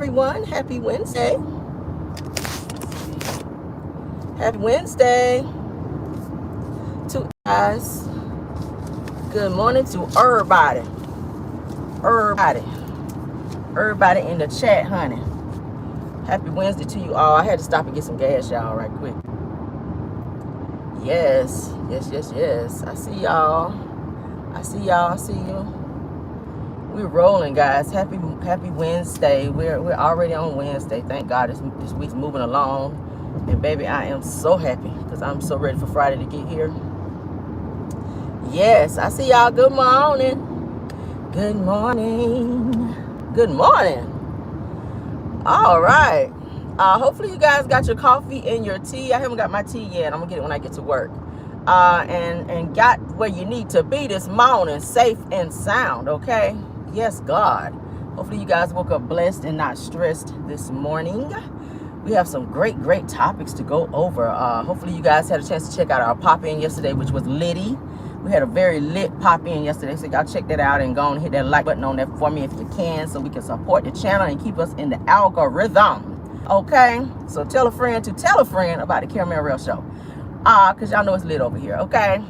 everyone. Happy Wednesday. Happy Wednesday to guys. Good morning to everybody. Everybody in the chat, honey. Happy Wednesday to you all. I had to stop and get some gas, y'all, right quick. Yes. I see y'all. I see you. We're rolling, guys. Happy Wednesday. We're already on Wednesday. Thank God this week's moving along. And baby, I am so happy because I'm so ready for Friday to get here. Yes, I see y'all. Good morning. Good morning. Good morning. All right. Hopefully you guys got your coffee and your tea. I haven't got my tea yet. I'm gonna get it when I get to work. And got where you need to be this morning, safe and sound. Okay. Yes, God. Hopefully you guys woke up blessed and not stressed this morning. We have some great topics to go over. Hopefully you guys had a chance to check out our pop-in yesterday, which was litty. We had a very lit pop-in yesterday, so y'all check that out and go and hit that like button on that for me if you can, so we can support the channel and keep us in the algorithm. Okay? So tell a friend to tell a friend about the Caramel Rell Show. Because y'all know it's lit over here, okay?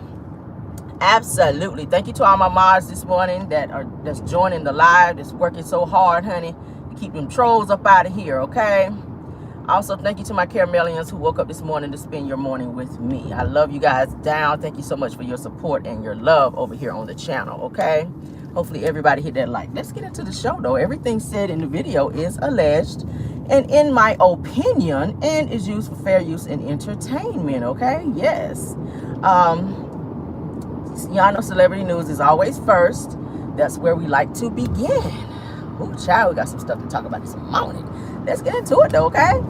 Absolutely. Thank you to all my mods this morning that's joining the live, that's working so hard, honey, to keep them trolls up out of here, okay? Also, thank you to my Caramelians who woke up this morning to spend your morning with me. I love you guys down. Thank you so much for your support and your love over here on the channel, okay? Hopefully everybody hit that like. Let's get into the show, though. Everything said in the video is alleged and in my opinion and is used for fair use and entertainment, okay? Yes. Y'all know celebrity news is always first. That's where we like to begin. Ooh, child, we got some stuff to talk about this morning. Let's get into it, though, okay?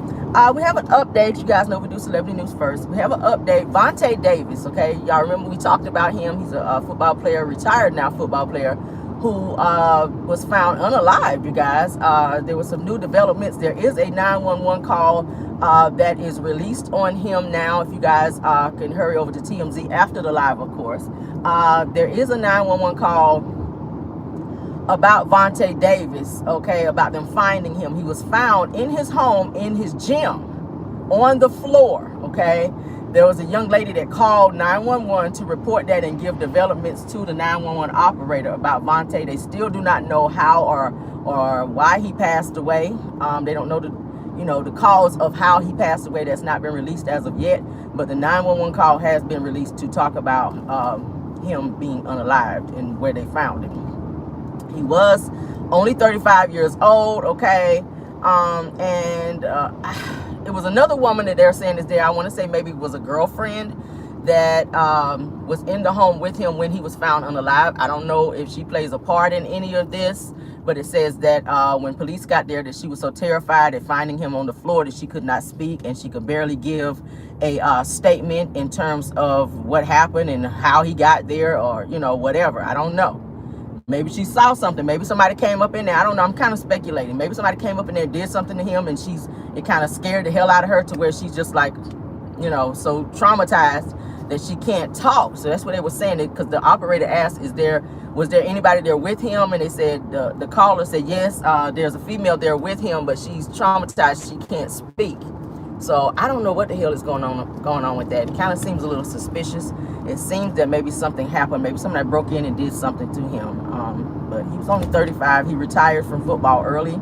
We have an update. You guys know we do celebrity news first. We have an update. Vontae Davis, okay? Y'all remember we talked about him. He's a football player, retired now football player, who was found unalived, you guys. There were some new developments. There is a 911 call that is released on him now. If you guys can hurry over to TMZ after the live, of course. There is a 911 call about Vontae Davis, okay, about them finding him. He was found in his home, in his gym, on the floor, okay? There was a young lady that called 911 to report that and give developments to the 911 operator about Vontae. They still do not know how or why he passed away. They don't know the cause of how he passed away. That's not been released as of yet, but the 911 call has been released to talk about him being unalived and where they found him. He was only 35 years old, okay? It was another woman that they're saying is there. I want to say maybe it was a girlfriend that was in the home with him when he was found unalived. I don't know if she plays a part in any of this, but it says that when police got there that she was so terrified at finding him on the floor that she could not speak and she could barely give a statement in terms of what happened and how he got there or, whatever. I don't know. Maybe she saw something. Maybe somebody came up in there. I don't know. I'm kind of speculating. Maybe somebody came up in there and did something to him and it kind of scared the hell out of her to where she's just like, so traumatized that she can't talk. So that's what they were saying, because the operator asked, was there anybody there with him? And they said, the caller said, yes, there's a female there with him, but she's traumatized. She can't speak. So I don't know what the hell is going on with that. It kind of seems a little suspicious. It seems that maybe something happened. Maybe somebody broke in and did something to him. But he was only 35. He retired from football early.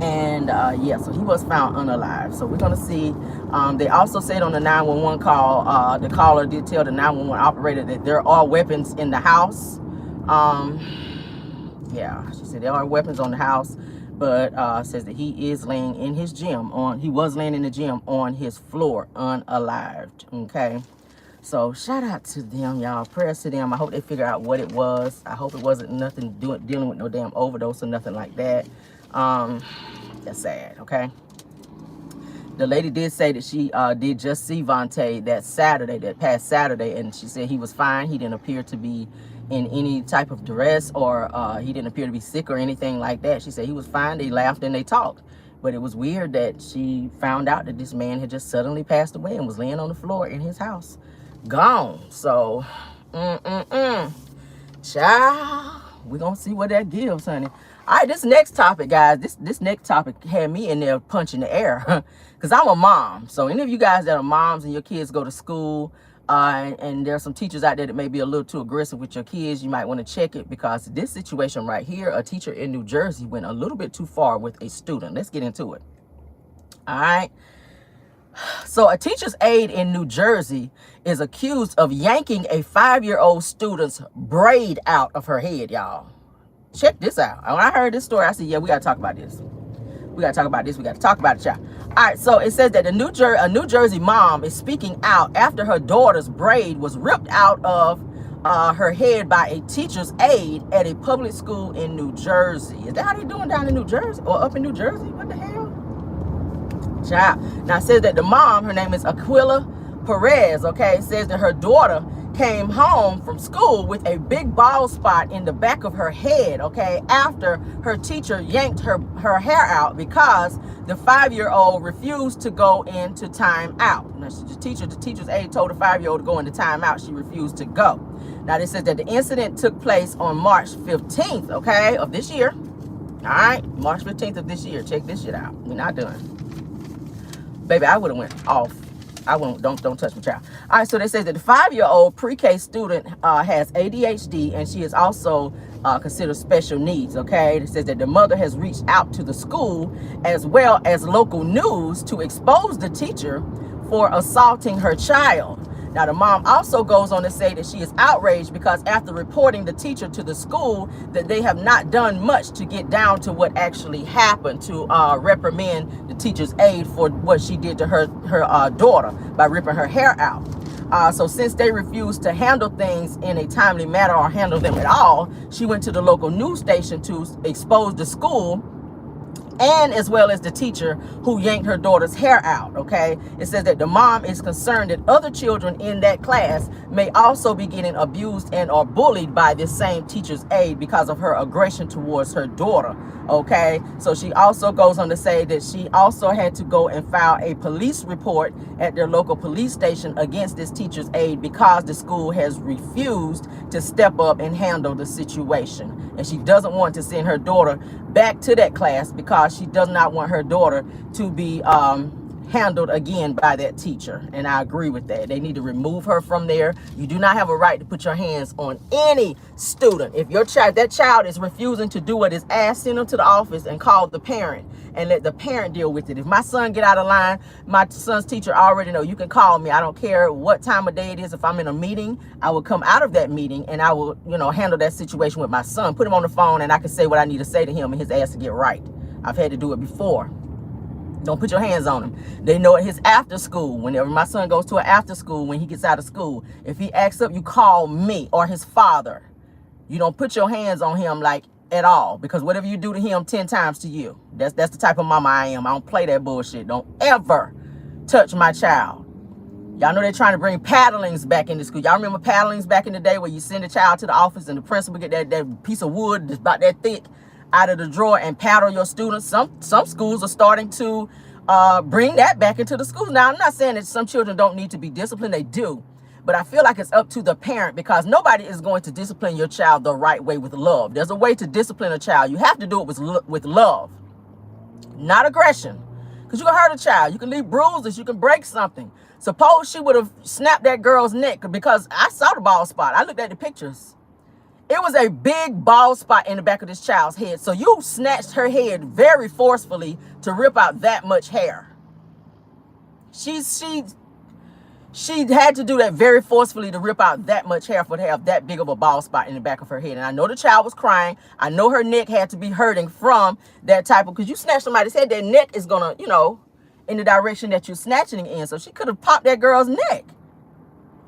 And yeah, so he was found unalived. So we're going to see. They also said on the 911 call, the caller did tell the 911 operator that there are weapons in the house. Yeah, she said there are weapons on the house. But says that he is laying in his gym he was laying in the gym on his floor unalived. Okay, so shout out to them, y'all. Prayers to them. I hope they figure out what it was. I hope it wasn't nothing dealing with no damn overdose or nothing like that. That's sad. Okay, the lady did say that she did just see Vontae that past Saturday, and she said he was fine. He didn't appear to be in any type of duress or he didn't appear to be sick or anything like that. She said he was fine. They laughed and they talked. But it was weird that she found out that this man had just suddenly passed away and was laying on the floor in his house. Gone. So, child, we're going to see what that gives, honey. All right, this next topic, guys, this next topic had me in there punching the air because I'm a mom. So any of you guys that are moms and your kids go to school, and there are some teachers out there that may be a little too aggressive with your kids, you might want to check it, because this situation right here, a teacher in New Jersey went a little bit too far with a student. Let's get into it. All right. So a teacher's aide in New Jersey is accused of yanking a 5-year-old student's braid out of her head, y'all. Check this out. When I heard this story, I said, yeah, we got to talk about this. We got to talk about this. We got to talk about it, y'all. All right, so it says that a New Jersey mom is speaking out after her daughter's braid was ripped out of her head by a teacher's aide at a public school in New Jersey. Is that how they doing down in New Jersey or up in New Jersey? What the hell? Child. Now, it says that the mom, her name is Aquila Perez, okay, says that her daughter came home from school with a big bald spot in the back of her head, okay, after her teacher yanked her hair out because the 5-year-old refused to go into timeout. Now, the teacher's aide told the 5-year-old to go into timeout. She refused to go. Now, this says that the incident took place on March 15th, okay, of this year. All right, March 15th of this year. Check this shit out. We're not done. Baby, I would have went off. I won't, don't touch my child. All right, so they say that the 5-year-old pre-K student has ADHD, and she is also considered special needs, okay? It says that the mother has reached out to the school as well as local news to expose the teacher for assaulting her child. Now, the mom also goes on to say that she is outraged because after reporting the teacher to the school, that they have not done much to get down to what actually happened, to reprimand the teacher's aide for what she did to her daughter by ripping her hair out. So since they refused to handle things in a timely manner or handle them at all, she went to the local news station to expose the school and as well as the teacher who yanked her daughter's hair out, okay? It says that the mom is concerned that other children in that class may also be getting abused and or bullied by this same teacher's aide because of her aggression towards her daughter, okay? So she also goes on to say that she also had to go and file a police report at their local police station against this teacher's aide because the school has refused to step up and handle the situation. And she doesn't want to send her daughter back to that class because she does not want her daughter to be handled again by that teacher. And I agree with that. They need to remove her from there. You do not have a right to put your hands on any student. If your child, that child is refusing to do what is asked, send them to the office and call the parent and let the parent deal with it. If my son get out of line, my son's teacher already know, you can call me. I don't care what time of day it is. If I'm in a meeting, I will come out of that meeting and I will, handle that situation with my son, put him on the phone, and I can say what I need to say to him and his ass to get right. I've had to do it before. Don't put your hands on him. They know at his after school, whenever my son goes to an after school, when he gets out of school, if he acts up, you call me or his father. You don't put your hands on him like at all, because whatever you do to him 10 times to you. That's the type of mama I am. I don't play that bullshit. Don't ever touch my child. Y'all know they're trying to bring paddlings back into school. Y'all remember paddlings back in the day where you send a child to the office and the principal get that piece of wood that's about that thick out of the drawer and paddle your students? Some schools are starting to bring that back into the schools. Now, I'm not saying that some children don't need to be disciplined. They do. But I feel like it's up to the parent, because nobody is going to discipline your child the right way with love. There's a way to discipline a child. You have to do it with love, not aggression. Because you can hurt a child. You can leave bruises. You can break something. Suppose she would have snapped that girl's neck, because I saw the bald spot. I looked at the pictures. It was a big bald spot in the back of this child's head. So you snatched her head very forcefully to rip out that much hair. She had to do that very forcefully to rip out that much hair for to have that big of a bald spot in the back of her head. And I know the child was crying. I know her neck had to be hurting from that type of, because you snatch somebody's head, their neck is going to, in the direction that you're snatching it in. So she could have popped that girl's neck.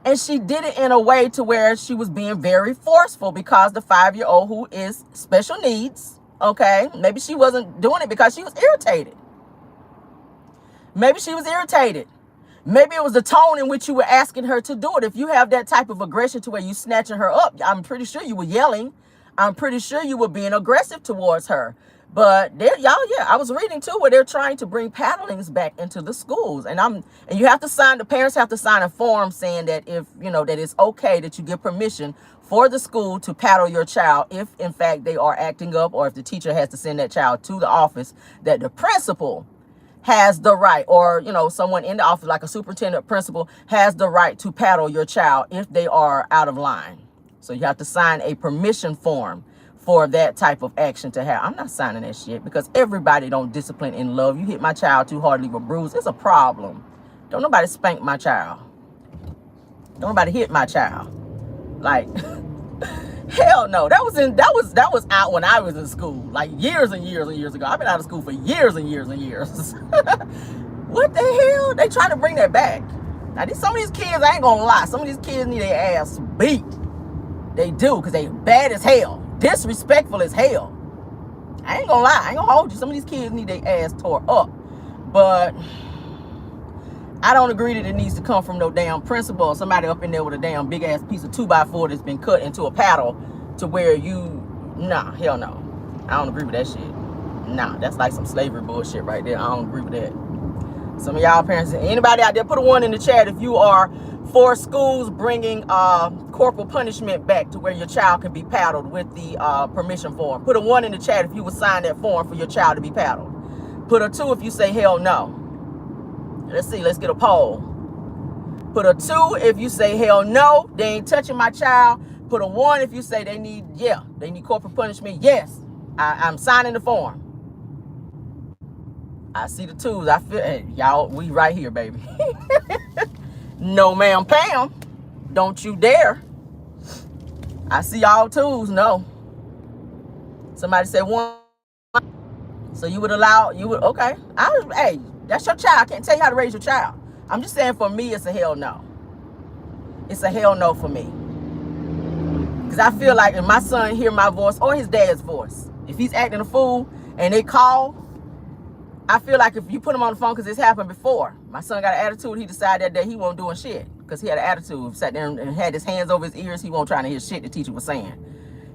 And she did it in a way to where she was being very forceful, because the 5-year-old who is special needs, okay, maybe she wasn't doing it because she was irritated. Maybe she was irritated. Maybe it was the tone in which you were asking her to do it. If you have that type of aggression to where you snatching her up, I'm pretty sure you were yelling. I'm pretty sure you were being aggressive towards her. But I was reading too where they're trying to bring paddlings back into the schools, and you have to sign. The parents have to sign a form saying that if that it's okay, that you give permission for the school to paddle your child if, in fact, they are acting up, or if the teacher has to send that child to the office, that the principal has the right, or, you know, someone in the office, like a superintendent, principal, has the right to paddle your child if they are out of line. So you have to sign a permission form for that type of action to have. I'm not signing that shit, because everybody don't discipline in love. You hit my child too hard, leave a bruise, it's a problem. Don't nobody spank my child. Don't nobody hit my child. Like, hell no. That was out when I was in school, like years and years and years ago. I've been out of school for years and years and years. What the hell? They trying to bring that back. Now, some of these kids, I ain't gonna lie, some of these kids need their ass beat. They do, because they bad as hell, disrespectful as hell. I ain't gonna lie, I ain't gonna hold you. Some of these kids need their ass tore up. But I don't agree that it needs to come from no damn principal or somebody up in there with a damn big ass piece of 2x4 that's been cut into a paddle to where nah, hell no. I don't agree with that shit. Nah, that's like some slavery bullshit right there. I don't agree with that. Some of y'all parents, anybody out there, put a 1 in the chat if you are for schools bringing corporal punishment back to where your child can be paddled with the permission form. Put a 1 in the chat if you would sign that form for your child to be paddled. Put a 2 if you say hell no. Let's see, let's get a poll. Put a 2 if you say hell no, they ain't touching my child. Put a 1 if you say they need corporal punishment. Yes, I'm signing the form. I see the 2s. I feel, hey, y'all, we right here, baby. No, ma'am, Pam. Don't you dare. I see all 2s. No. Somebody said 1. So you would allow, okay. Hey, that's your child. I can't tell you how to raise your child. I'm just saying, for me, it's a hell no. It's a hell no for me. Because I feel like if my son hear my voice or his dad's voice, if he's acting a fool and they call, I feel like if you put him on the phone, because this happened before. My son got an attitude. He decided that day he wasn't doing shit because he had an attitude. Sat there and had his hands over his ears. He wasn't trying to hear shit the teacher was saying.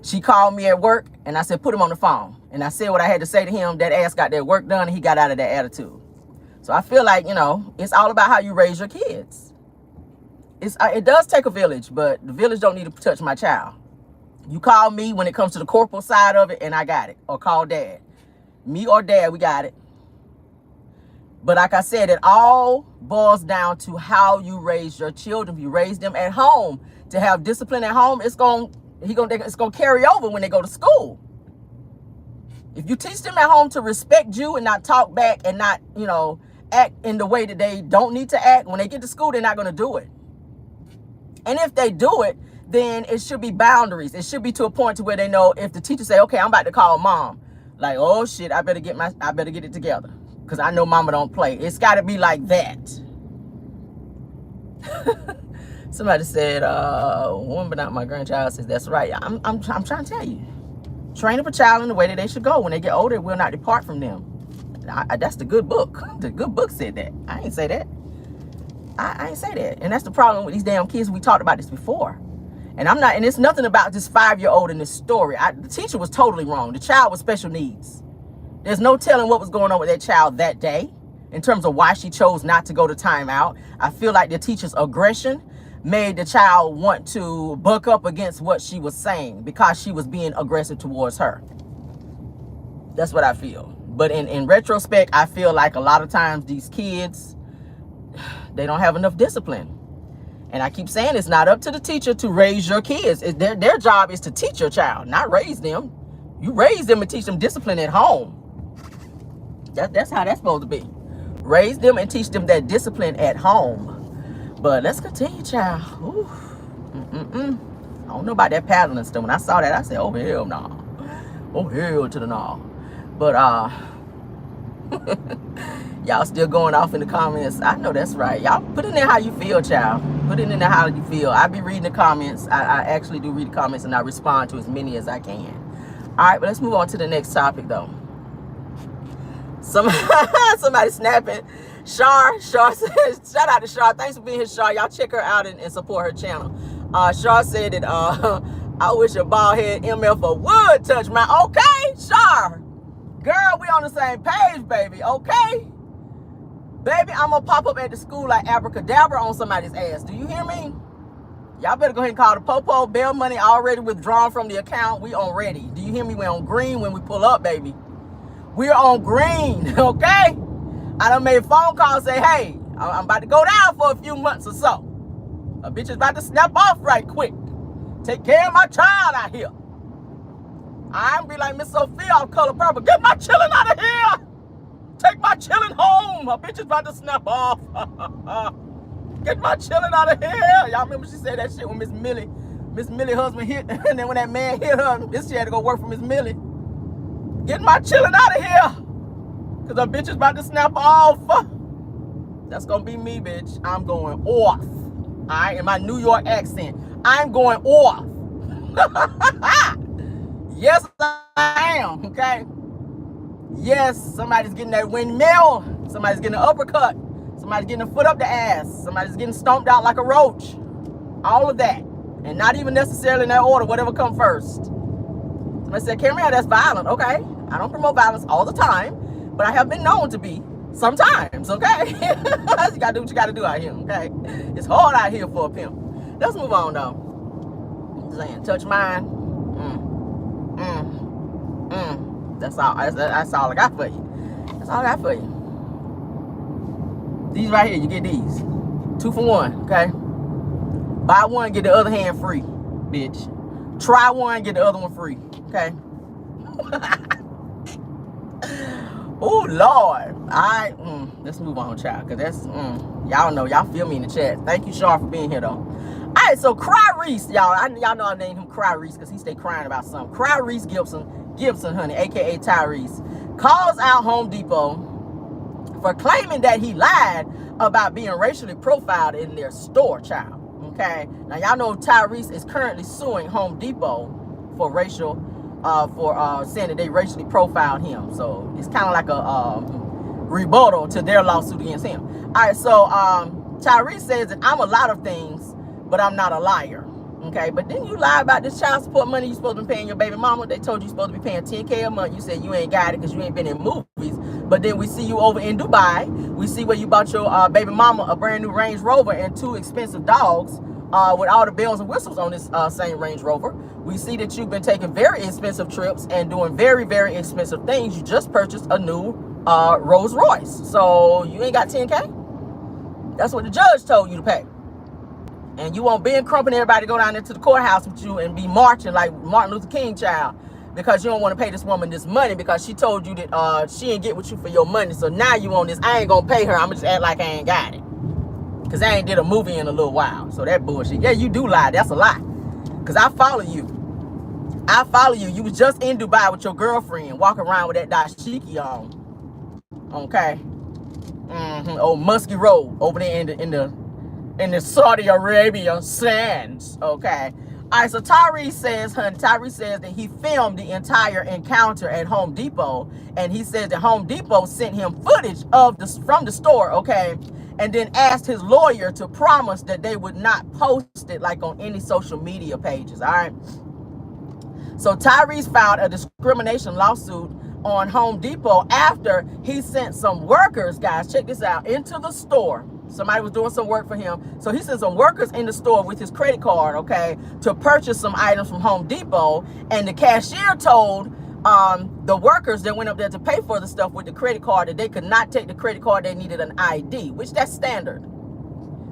She called me at work, and I said, put him on the phone. And I said what I had to say to him. That ass got that work done, and he got out of that attitude. So I feel like, you know, it's all about how you raise your kids. It does take a village, but the village don't need to touch my child. You call me when it comes to the corporal side of it, and I got it. Or call dad. Me or dad, we got it. But like I said, it all boils down to how you raise your children. If you raise them at home to have discipline at home, it's gonna carry over when they go to school. If you teach them at home to respect you and not talk back and not, you know, act in the way that they don't need to act, when they get to school, they're not going to do it. And if they do it, then it should be boundaries. It should be to a point to where they know, if the teacher say, okay, I'm about to call mom, like, oh shit, I better get it together, because I know mama don't play. It's got to be like that. Somebody said, one but not my grandchild, says, that's right. I'm trying to tell you. Train up a child in the way that they should go. When they get older, it will not depart from them. That's the good book. The good book said that. I ain't say that. I ain't say that. And that's the problem with these damn kids. We talked about this before. And it's nothing about this 5-year-old in this story. The teacher was totally wrong. The child with special needs. There's no telling what was going on with that child that day in terms of why she chose not to go to timeout. I feel like the teacher's aggression made the child want to buck up against what she was saying because she was being aggressive towards her. That's what I feel. But in retrospect, I feel like a lot of times these kids, they don't have enough discipline. And I keep saying it's not up to the teacher to raise your kids. Their job is to teach your child, not raise them. You raise them and teach them discipline at home. That's how that's supposed to be. Raise them and teach them that discipline at home. But let's continue, child. Ooh. I don't know about that paddling stuff. When I saw that, I said, oh, hell no. Oh, hell to the no. But, y'all still going off in the comments. I know that's right. Y'all put in there how you feel, child. Put it in there how you feel. I be reading the comments. I actually do read the comments, and I respond to as many as I can. All right, but let's move on to the next topic, though. Somebody snapping. Shar says, shout out to Shar. Thanks for being here, Shar. Y'all check her out and support her channel. Shar said that I wish a bald head MF would touch my. Okay, Shar. Girl, we on the same page, baby. Okay. Baby, I'm gonna pop up at the school like abracadabra on somebody's ass. Do you hear me? Y'all better go ahead and call the Popo. Bail money already withdrawn from the account. We on ready. Do you hear me? We on green when we pull up, baby. We're on green, okay? I done made phone calls say, hey, I'm about to go down for a few months or so. A bitch is about to snap off right quick. Take care of my child out here. I'm be like Miss Sophia off Color Purple. Get my children out of here. Take my children home. A bitch is about to snap off. Get my children out of here. Y'all remember she said that shit when Miss Millie husband hit, and then when that man hit her, she had to go work for Miss Millie. Get my children out of here. Because a bitch is about to snap off. That's going to be me, bitch. I'm going off. All right, in my New York accent. I'm going off. Yes, I am, okay? Yes, somebody's getting that windmill. Somebody's getting an uppercut. Somebody's getting a foot up the ass. Somebody's getting stomped out like a roach. All of that. And not even necessarily in that order, whatever come first. Somebody said, Camry, that's violent. Okay, I don't promote violence all the time, but I have been known to be sometimes, okay? You gotta do what you gotta do out here, okay? It's hard out here for a pimp. Let's move on, though. I'm saying, touch mine. That's all I got for you. That's all I got for you. These right here, you get these. 2 for 1, okay? Buy one, get the other hand free, bitch. Try one, get the other one free, okay? Oh, Lord. All right, let's move on, child, because that's, y'all know, y'all feel me in the chat. Thank you, Char, for being here, though. All right, so Cryrese, y'all know I named him Cryrese because he stay crying about something. Cryrese Gibson, honey, a.k.a. Tyrese, calls out Home Depot for claiming that he lied about being racially profiled in their store, child. Okay, now y'all know Tyrese is currently suing Home Depot for saying that they racially profiled him. So it's kind of like a rebuttal to their lawsuit against him. All right, so Tyrese says that I'm a lot of things, but I'm not a liar. Okay, but then you lie about this child support money you're supposed to be paying your baby mama. They told you you're supposed to be paying $10K a month. You said you ain't got it because you ain't been in movies. But then we see you over in Dubai. We see where you bought your baby mama a brand new Range Rover and 2 expensive dogs with all the bells and whistles on this same Range Rover. We see that you've been taking very expensive trips and doing very, very expensive things. You just purchased a new Rolls Royce. So you ain't got 10K? That's what the judge told you to pay. And you want Ben Crump and everybody to go down there to the courthouse with you and be marching like Martin Luther King, child, because you don't want to pay this woman this money because she told you that she ain't get with you for your money. So now you on this, I ain't gonna pay her. I'm gonna just act like I ain't got it. Because I ain't did a movie in a little while. So that bullshit. Yeah, you do lie. That's a lie. Because I follow you. I follow you. You was just in Dubai with your girlfriend walking around with that dashiki on. Okay. Old Musky Road over there in the Saudi Arabia sands, okay? All right, so Tyrese says that he filmed the entire encounter at Home Depot, and he says that Home Depot sent him footage from the store, okay? And then asked his lawyer to promise that they would not post it like on any social media pages, all right? So Tyrese filed a discrimination lawsuit on Home Depot after he sent some workers, guys, check this out, into the store. Somebody was doing some work for him. So he sent some workers in the store with his credit card, okay, to purchase some items from Home Depot. And the cashier told the workers that went up there to pay for the stuff with the credit card that they could not take the credit card. They needed an ID, which that's standard.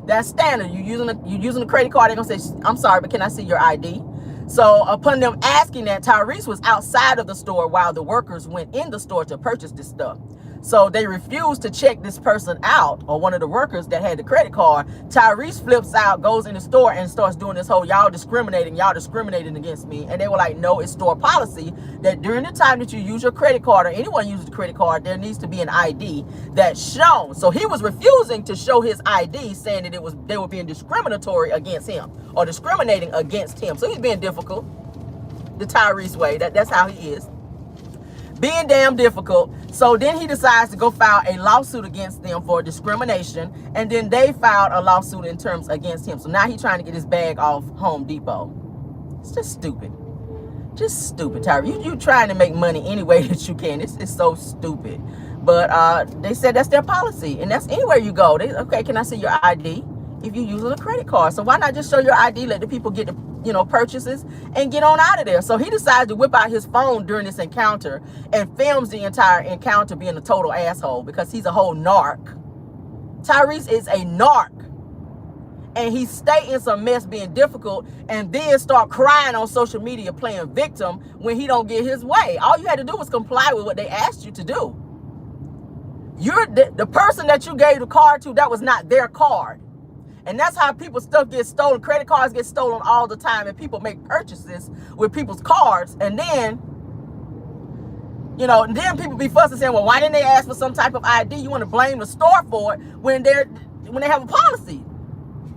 That's standard. You using the credit card, they're going to say, I'm sorry, but can I see your ID? So upon them asking that, Tyrese was outside of the store while the workers went in the store to purchase this stuff. So they refused to check this person out, or one of the workers that had the credit card. Tyrese flips out, goes in the store and starts doing this whole, y'all discriminating against me. And they were like, no, it's store policy that during the time that you use your credit card, or anyone uses the credit card, there needs to be an ID that's shown. So he was refusing to show his ID, saying that they were being discriminatory against him, or discriminating against him. So he's being difficult, the Tyrese way. That's how he is. Being damn difficult. So then he decides to go file a lawsuit against them for discrimination, and then they filed a lawsuit in terms against him. So now he's trying to get his bag off Home Depot. It's just stupid. Just stupid, Tyrese. You trying to make money any way that you can. It's so stupid. But they said that's their policy, and that's anywhere you go. Okay, can I see your ID? if you're using a credit card. So why not just show your ID, let the people get the, you know, purchases and get on out of there? So he decides to whip out his phone during this encounter and films the entire encounter being a total asshole because he's a whole narc. Tyrese is a narc. And he stay in some mess being difficult and then start crying on social media playing victim when he don't get his way. All you had to do was comply with what they asked you to do. You're the person that you gave the card to, that was not their card. And that's how people's stuff gets stolen. Credit cards get stolen all the time, and people make purchases with people's cards. And then, you know, and then people be fussing saying, well, why didn't they ask for some type of ID? You want to blame the store for it when they have a policy.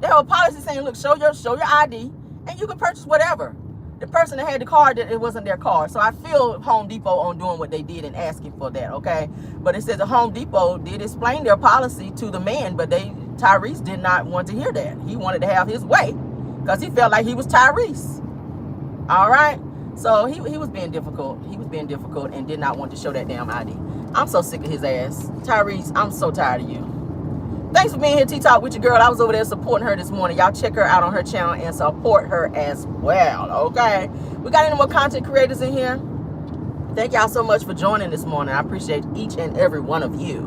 They have a policy saying, look, show your ID and you can purchase whatever. The person that had the card, it wasn't their card. So I feel Home Depot on doing what they did and asking for that, okay? But it says the Home Depot did explain their policy to the man, but Tyrese did not want to hear that. He wanted to have his way because he felt like he was Tyrese. All right? So he was being difficult. He was being difficult and did not want to show that damn ID. I'm so sick of his ass. Tyrese, I'm so tired of you. Thanks for being here, T-Talk with your girl. I was over there supporting her this morning. Y'all check her out on her channel and support her as well, okay? We got any more content creators in here? Thank y'all so much for joining this morning. I appreciate each and every one of you.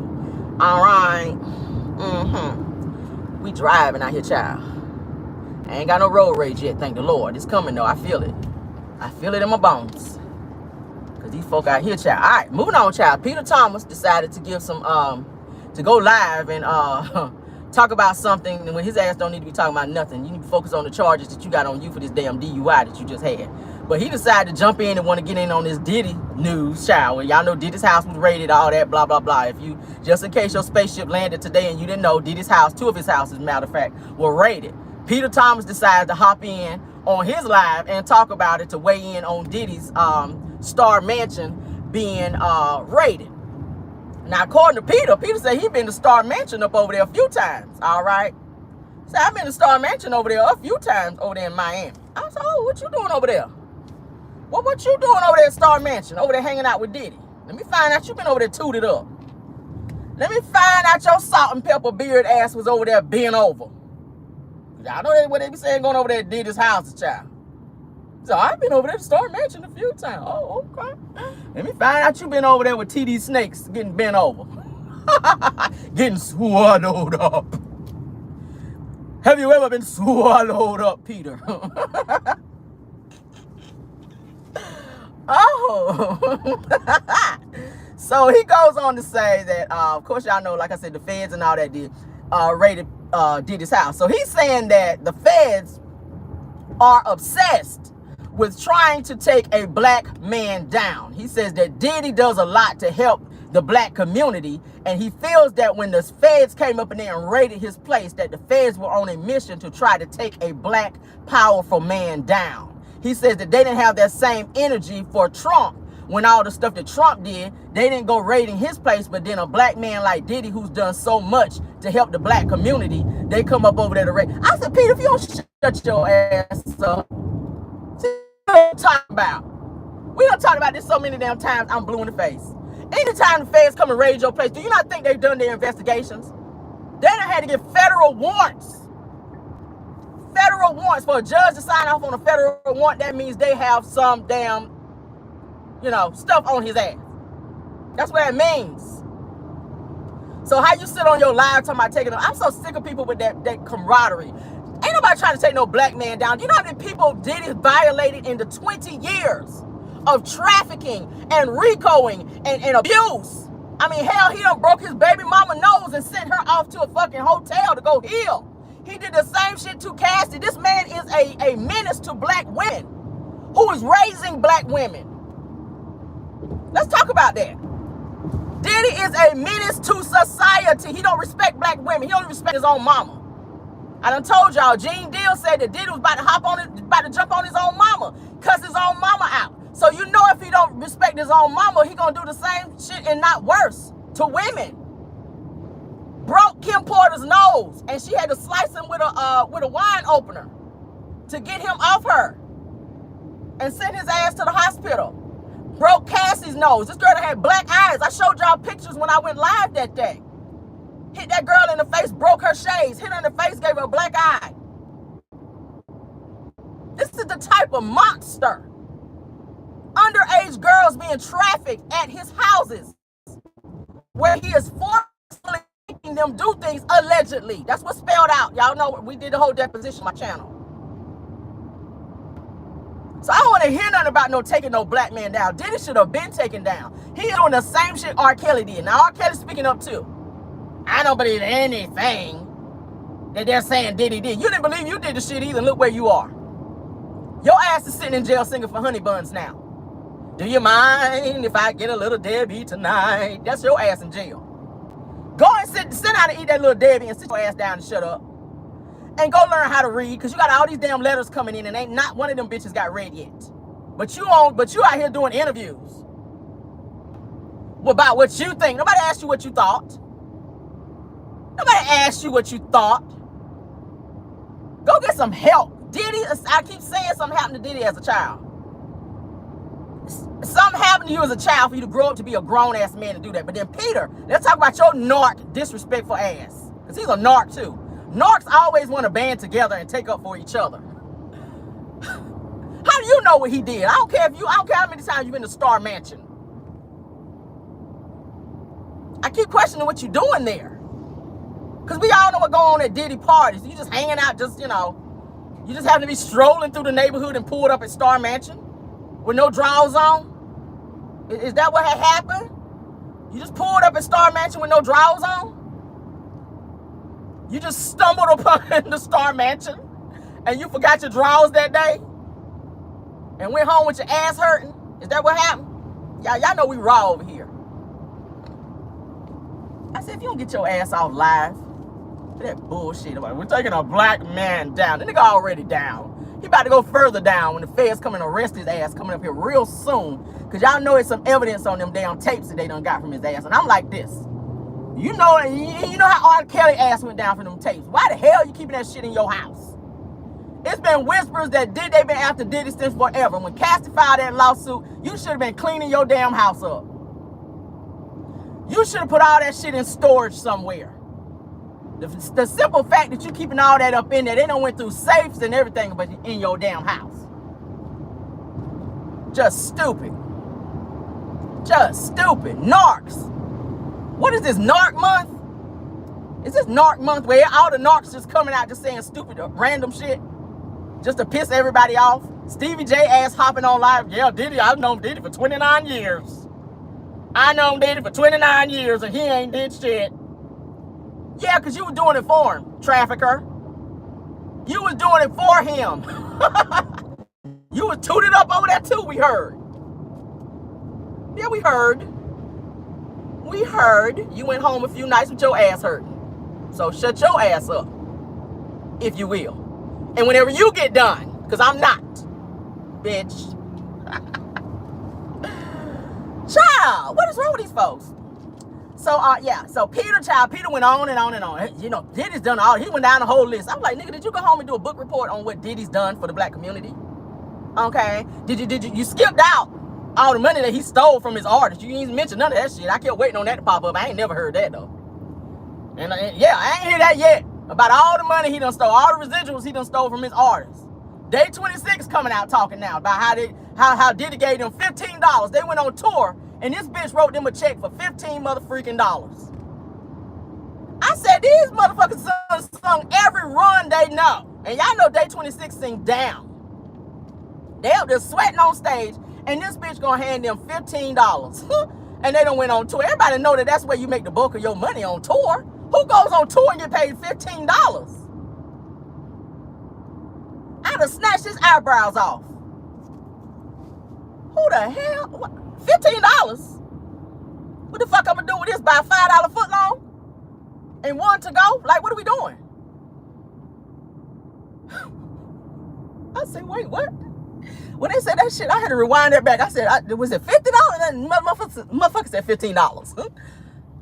All right. We driving out here, child. I ain't got no road rage yet, thank the Lord. It's coming, though. I feel it. I feel it in my bones. Because these folk out here, child. All right, moving on, child. Peter Thomas decided to give some... to go live and talk about something when his ass don't need to be talking about nothing. You need to focus on the charges that you got on you for this damn DUI that you just had. But he decided to jump in and want to get in on this Diddy news, child. Y'all know Diddy's house was raided, all that, blah, blah, blah. If you, just in case your spaceship landed today and you didn't know, Diddy's house, 2 of his houses, matter of fact, were raided. Peter Thomas decided to hop in on his live and talk about it to weigh in on Diddy's Star Mansion being raided. Now, according to Peter said he been to Star Mansion up over there a few times, all right? So I've been to Star Mansion over there a few times over there in Miami. I said, oh, what you doing over there? What you doing over there at Star Mansion, over there hanging out with Diddy? Let me find out you been over there tooted up. Let me find out your salt and pepper beard ass was over there bent over. Y'all know what they be saying going over there at Diddy's house, child. So I've been over there to Star Mansion a few times. Oh, okay. Let me find out you been over there with TD Snakes getting bent over. Getting swallowed up. Have you ever been swallowed up, Peter? Oh. So he goes on to say that, of course, y'all know, like I said, the feds and all that raided Diddy's house. So he's saying that the feds are obsessed with trying to take a black man down. He says that Diddy does a lot to help the black community, and he feels that when the feds came up in there and raided his place, that the feds were on a mission to try to take a black, powerful man down. He says that they didn't have that same energy for Trump. When all the stuff that Trump did, they didn't go raiding his place, but then a black man like Diddy, who's done so much to help the black community, they come up over there to raid. I said, Peter, if you don't shut your ass up, talk about. We done talked about this so many damn times, I'm blue in the face. Anytime the feds come and raid your place, do you not think they've done their investigations? They done had to get federal warrants. Federal warrants. For a judge to sign off on a federal warrant, that means they have some damn, you know, stuff on his ass. That's what it means. So how you sit on your live talking about taking them? I'm so sick of people with that camaraderie. Ain't nobody trying to take no black man down. Do you know how many people Diddy violated in the 20 years of trafficking and RICOing and abuse? I mean, hell, he done broke his baby mama nose and sent her off to a fucking hotel to go heal. He did the same shit to Cassie. This man is a menace to black women who is raising black women. Let's talk about that. Diddy is a menace to society. He don't respect black women. He don't respect his own mama. I done told y'all, Gene Deal said that Diddy was about to jump on his own mama, cuss his own mama out. So you know if he don't respect his own mama, he gonna do the same shit and not worse to women. Broke Kim Porter's nose, and she had to slice him with a wine opener to get him off her, and sent his ass to the hospital. Broke Cassie's nose. This girl had black eyes. I showed y'all pictures when I went live that day. Hit that girl in the face, broke her shades. Hit her in the face, gave her a black eye. This is the type of monster. Underage girls being trafficked at his houses, where he is forcefully making them do things allegedly. That's what's spelled out. Y'all know we did the whole deposition on my channel. So I don't want to hear nothing about no taking no black man down. Diddy should have been taken down. He doing the same shit R. Kelly did. Now R. Kelly's speaking up too. I don't believe anything that they're saying Diddy did. You didn't believe you did the shit either. Look where you are. Your ass is sitting in jail singing for honey buns now. Do you mind if I get a little Debbie tonight? That's your ass in jail. Go and sit down and eat that little Debbie and sit your ass down and shut up. And go learn how to read, because you got all these damn letters coming in and ain't not one of them bitches got read yet. But you out here doing interviews about what you think. Nobody asked you what you thought. Nobody asked you what you thought. Go get some help. Diddy, I keep saying something happened to Diddy as a child. Something happened to you as a child for you to grow up to be a grown-ass man to do that. But then Peter, let's talk about your narc, disrespectful ass. Because he's a narc too. Narcs always want to band together and take up for each other. How do you know what he did? I don't care how many times you've been to Star Mansion. I keep questioning what you're doing there. Because we all know what going on at Diddy parties. You just hanging out, you just happen to be strolling through the neighborhood and pulled up at Star Mansion with no drawers on. Is that what had happened? You just pulled up at Star Mansion with no drawers on? You just stumbled upon the Star Mansion and you forgot your drawers that day and went home with your ass hurting? Is that what happened? Y'all know we raw over here. I said, if you don't get your ass off live, that bullshit about we're taking a black man down. The nigga already down. He about to go further down when the feds come and arrest his ass coming up here real soon. Because y'all know it's some evidence on them damn tapes that they done got from his ass. And I'm like this. You know how R. Kelly ass went down from them tapes. Why the hell you keeping that shit in your house? It's been whispers that they've been after Diddy since forever. When Cashapp filed that lawsuit, you should have been cleaning your damn house up. You should have put all that shit in storage somewhere. The simple fact that you keeping all that up in there, they done went through safes and everything but in your damn house. Just stupid. Just stupid. Narcs. What is this, narc month? Is this narc month where all the narcs just coming out just saying stupid or random shit? Just to piss everybody off? Stevie J ass hopping on live. Yeah, Diddy, I've known Diddy for 29 years. I known Diddy for 29 years and he ain't did shit. Yeah, because you were doing it for him, trafficker. You was doing it for him. You was tooted up over that too, we heard. Yeah, we heard. We heard you went home a few nights with your ass hurting. So shut your ass up, if you will. And whenever you get done, because I'm not, bitch. Child, what is wrong with these folks? So, so Peter went on and on and on. You know, Diddy's done all, he went down the whole list. I'm like, nigga, did you go home and do a book report on what Diddy's done for the black community? Okay. You skipped out all the money that he stole from his artists. You didn't mention none of that shit. I kept waiting on that to pop up. I ain't never heard that though. And yeah, I ain't hear that yet. About all the money he done stole, all the residuals he done stole from his artists. Day 26 coming out talking now about how Diddy gave them $15. They went on tour and this bitch wrote them a check for $15 motherfucking dollars. I said these motherfuckers sung every run they know. And y'all know Day 26 sing down. They up there sweating on stage and this bitch gonna hand them $15. And they done went on tour. Everybody know that that's where you make the bulk of your money on tour. Who goes on tour and get paid $15? I'd have snatched his eyebrows off. Who the hell? What? $15? What the fuck I'm gonna do with this? Buy a $5 foot long? And one to go? Like, what are we doing? I said, wait, what? When they said that shit, I had to rewind that back. I said, was it $50? And motherfucker said $15.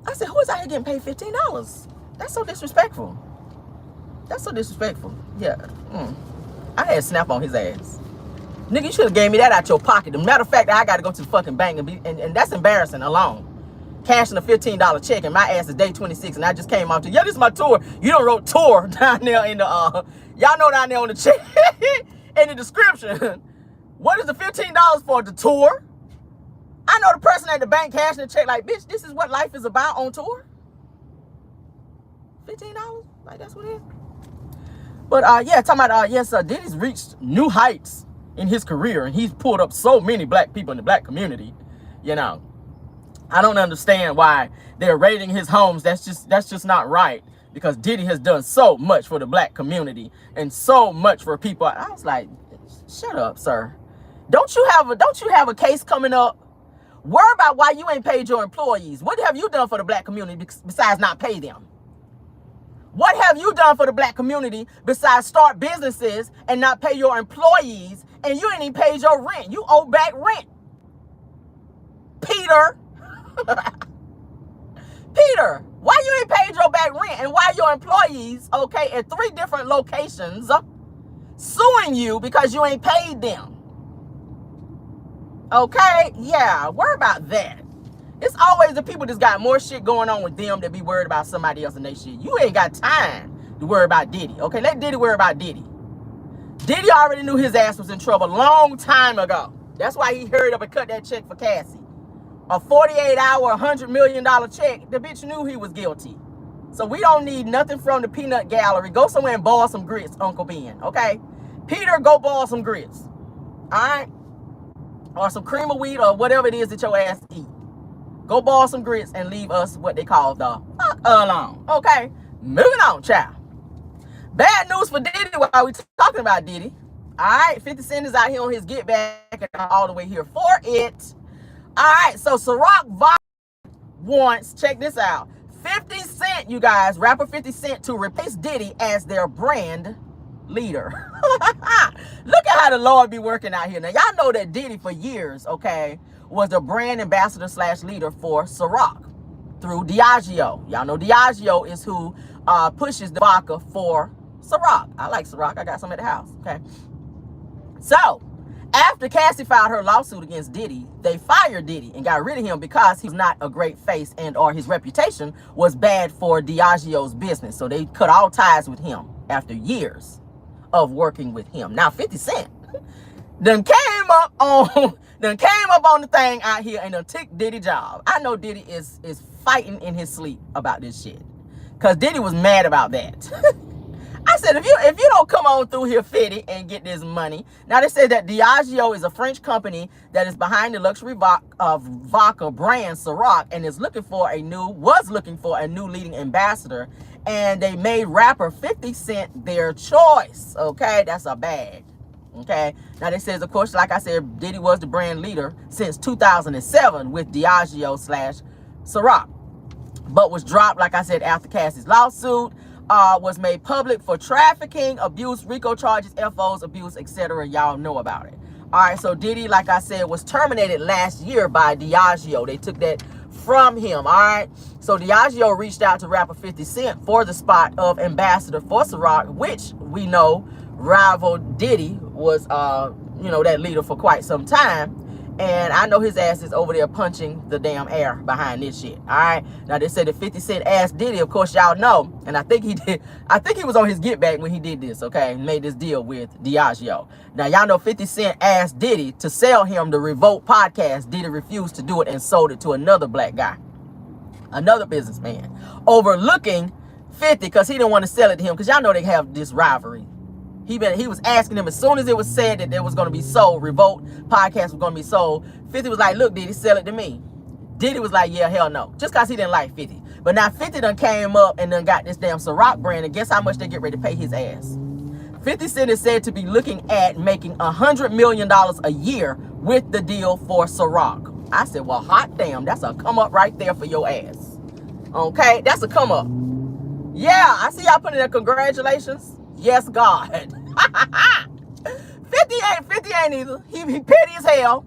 I said, who is out here getting paid $15? That's so disrespectful. That's so disrespectful. Yeah. I had snap on his ass. Nigga, you should have gave me that out your pocket. The matter of fact, I got to go to the fucking bank and that's embarrassing alone. cashing a $15 check, and my ass is day 26, and I just came off to, yeah, this is my tour. You don't wrote tour down there in the, y'all know down there on the check, in the description. What is the $15 for? The tour? I know the person at the bank cashing the check like, bitch, this is what life is about on tour? $15? Like, that's what it is? But, yeah, talking about, yes, Diddy's reached new heights in his career, and he's pulled up so many black people in the black community, you know. I don't understand why they're raiding his homes. That's just not right, because Diddy has done so much for the black community and so much for people. I was like, shut up, sir. Don't you have a case coming up? Worry about why you ain't paid your employees. What have you done for the black community besides not pay them? What have you done for the black community besides start businesses and not pay your employees, and you ain't even paid your rent? You owe back rent. Peter. Peter, why you ain't paid your back rent, and why your employees, okay, at 3 different locations suing you because you ain't paid them? Okay, yeah, worry about that. It's always the people that's got more shit going on with them that be worried about somebody else and they shit. You ain't got time to worry about Diddy. Okay, let Diddy worry about Diddy. Diddy already knew his ass was in trouble a long time ago. That's why he hurried up and cut that check for Cassie. A 48-hour, $100 million check. The bitch knew he was guilty. So we don't need nothing from the peanut gallery. Go somewhere and boil some grits, Uncle Ben. Okay? Peter, go boil some grits. All right? Or some cream of wheat or whatever it is that your ass eat. Go boil some grits and leave us what they call the fuck alone. Okay? Moving on, child. Bad news for Diddy while we talking about Diddy. All right? 50 Cent is out here on his get back and all the way here for it. All right, so Ciroc wants, check this out, 50 Cent, you guys, rapper 50 Cent, to replace Diddy as their brand leader. Look at how the Lord be working out here. Now, y'all know that Diddy for years, okay, was the brand ambassador / leader for Ciroc through Diageo. Y'all know Diageo is who pushes the vodka for Ciroc. I like Ciroc. I got some at the house, okay? So, after Cassie filed her lawsuit against Diddy, they fired Diddy and got rid of him because he's not a great face and or his reputation was bad for Diageo's business. So they cut all ties with him after years of working with him. Now 50 Cent done came up on the thing out here and done took Diddy job. I know Diddy is fighting in his sleep about this shit, because Diddy was mad about that. I said, if you don't come on through here, 50, and get this money. Now, they said that Diageo is a French company that is behind the luxury vodka brand Ciroc and was looking for a new leading ambassador. And they made rapper 50 Cent their choice. Okay, that's a bag. Okay, now they says, of course, like I said, Diddy was the brand leader since 2007 with Diageo / Ciroc, but was dropped, like I said, after Cassie's lawsuit. Was made public for trafficking, abuse, RICO charges, FOs, abuse, etc. Y'all know about it. All right, so Diddy, like I said, was terminated last year by Diageo. They took that from him, all right? So Diageo reached out to rapper 50 Cent for the spot of ambassador for Ciroc, which we know rival Diddy was, that leader for quite some time. And I know his ass is over there punching the damn air behind this shit. All right. Now, they said that 50 Cent asked Diddy, of course, y'all know. And I think he did. I think he was on his get back when he did this, okay? Made this deal with Diageo. Now, y'all know 50 Cent asked Diddy to sell him the Revolt podcast. Diddy refused to do it and sold it to another black guy, another businessman, overlooking 50 because he didn't want to sell it to him, because y'all know they have this rivalry. He was asking him as soon as it was said that it was going to be sold, Revolt podcast was going to be sold. 50 was like, look, Diddy, sell it to me. Diddy was like, yeah, hell no. Just because he didn't like 50. But now 50 done came up and done got this damn Ciroc brand, and guess how much they get ready to pay his ass? 50 Cent is said to be looking at making $100 million a year with the deal for Ciroc. I said, well, hot damn, that's a come up right there for your ass. Okay, that's a come up. Yeah, I see y'all putting there, congratulations. Yes, God. 50 ain't either. He petty as hell.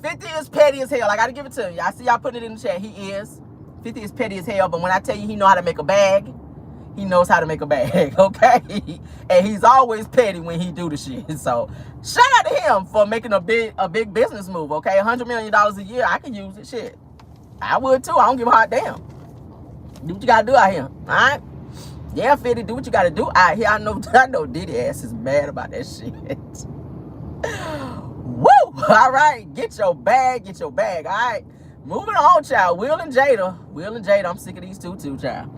50 is petty as hell. I gotta give it to you. I see y'all putting it in the chat. He is. 50 is petty as hell, but when I tell you he know how to make a bag, he knows how to make a bag, okay? And he's always petty when he do the shit. So shout out to him for making a big business move, okay? $100 million a year, I can use it, shit. I would too. I don't give a hot damn. Do what you gotta do out here. All right? Yeah, 50, do what you gotta do out here. I know Diddy ass is mad about that shit. Woo! All right, get your bag. All right, moving on, child. Will and Jada. I'm sick of these two, child.